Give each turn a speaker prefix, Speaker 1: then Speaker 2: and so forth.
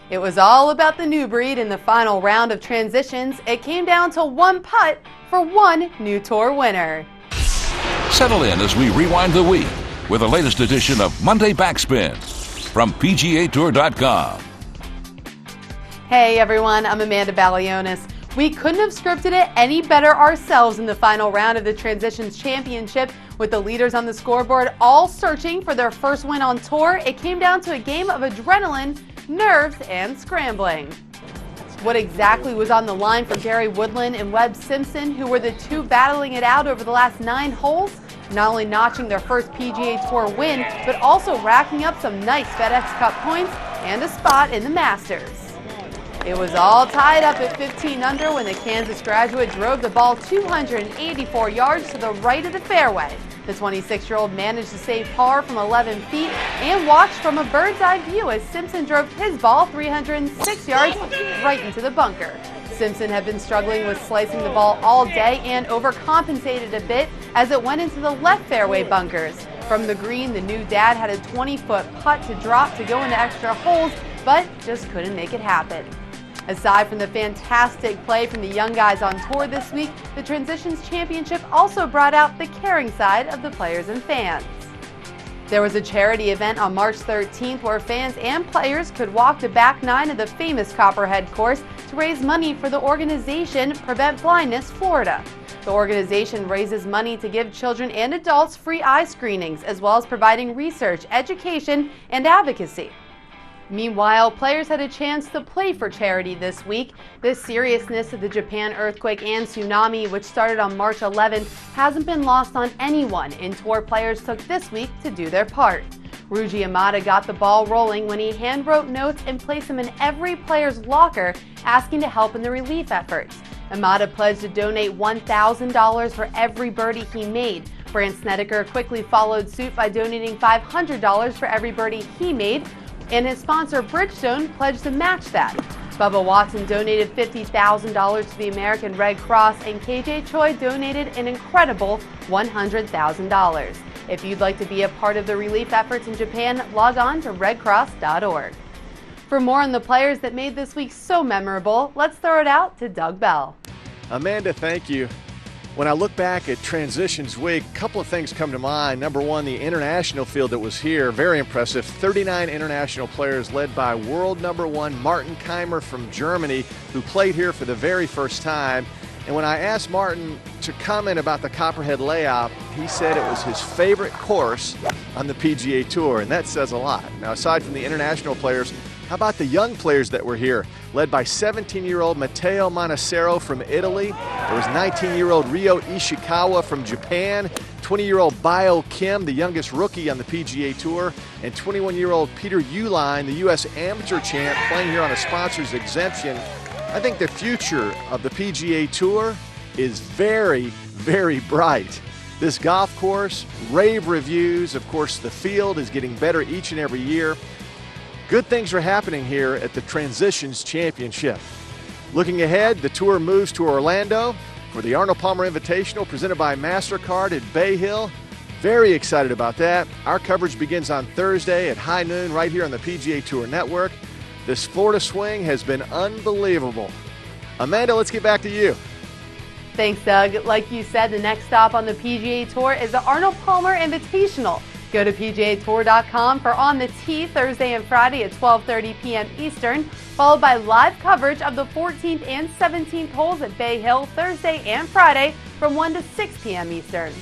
Speaker 1: It was all about the new breed in the final round of transitions. It came down to one putt for one new tour winner.
Speaker 2: Settle in as we rewind the week with the latest edition of Monday Backspin from PGA TOUR.com.
Speaker 1: Hey everyone, I'm Amanda Balionis. We couldn't have scripted it any better ourselves in the final round of the Transitions Championship, with the leaders on the scoreboard all searching for their first win on tour. It came down to a game of adrenaline, nerves, and scrambling. What exactly was on the line for Gary Woodland and Webb Simpson, who were the two battling it out over the last 9 holes, not only notching their first PGA Tour win, but also racking up some nice FedEx Cup points and a spot in the Masters. It was all tied up at 15 under when the Kansas graduate drove the ball 284 yards to the right of the fairway. The 26-year-old managed to save par from 11 feet and watched from a bird's eye view as Simpson drove his ball 306 yards right into the bunker. Simpson had been struggling with slicing the ball all day and overcompensated a bit as it went into the left fairway bunkers. From the green, the new dad had a 20-foot putt to drop to go into extra holes, but just couldn't make it happen. Aside from the fantastic play from the young guys on tour this week, the Transitions Championship also brought out the caring side of the players and fans. There was a charity event on March 13th where fans and players could walk the back 9 of the famous Copperhead course to raise money for the organization Prevent Blindness Florida. The organization raises money to give children and adults free eye screenings, as well as providing research, education, and advocacy. Meanwhile, players had a chance to play for charity this week. The seriousness of the Japan earthquake and tsunami, which started on March 11th, hasn't been lost on anyone, and tour players took this week to do their part. Ryuji Amada got the ball rolling when he handwrote notes and placed them in every player's locker, asking to help in the relief efforts. Amada pledged to donate $1,000 for every birdie he made. Brandt Snedeker quickly followed suit by donating $500 for every birdie he made, and his sponsor Bridgestone pledged to match that. Bubba Watson donated $50,000 to the American Red Cross, and KJ Choi donated an incredible $100,000. If you'd like to be a part of the relief efforts in Japan, log on to redcross.org. For more on the players that made this week so memorable, let's throw it out to Doug Bell.
Speaker 3: Amanda, thank you. When I look back at Transitions Week, a couple of things come to mind. Number one, the international field that was here, very impressive. 39 international players led by world number 1 Martin Keimer from Germany, who played here for the very first time. And when I asked Martin to comment about the Copperhead layout, he said it was his favorite course on the PGA Tour, and that says a lot. Now, aside from the international players, how about the young players that were here, led by 17-year-old Matteo Manassero from Italy. There was 19-year-old Ryo Ishikawa from Japan, 20-year-old Bio Kim, the youngest rookie on the PGA Tour, and 21-year-old Peter Uihlein, the U.S. amateur champ, playing here on a sponsor's exemption. I think the future of the PGA Tour is very, very bright. This golf course, rave reviews. Of course, the field is getting better each and every year. Good things are happening here at the Transitions Championship. Looking ahead, the tour moves to Orlando for the Arnold Palmer Invitational presented by MasterCard at Bay Hill. Very excited about that. Our coverage begins on Thursday at high noon right here on the PGA Tour Network. This Florida swing has been unbelievable. Amanda, let's get back to you.
Speaker 1: Thanks, Doug. Like you said, the next stop on the PGA Tour is the Arnold Palmer Invitational. Go to PGATour.com for On the Tee Thursday and Friday at 12:30 p.m. Eastern, followed by live coverage of the 14th and 17th holes at Bay Hill Thursday and Friday from 1 to 6 p.m. Eastern.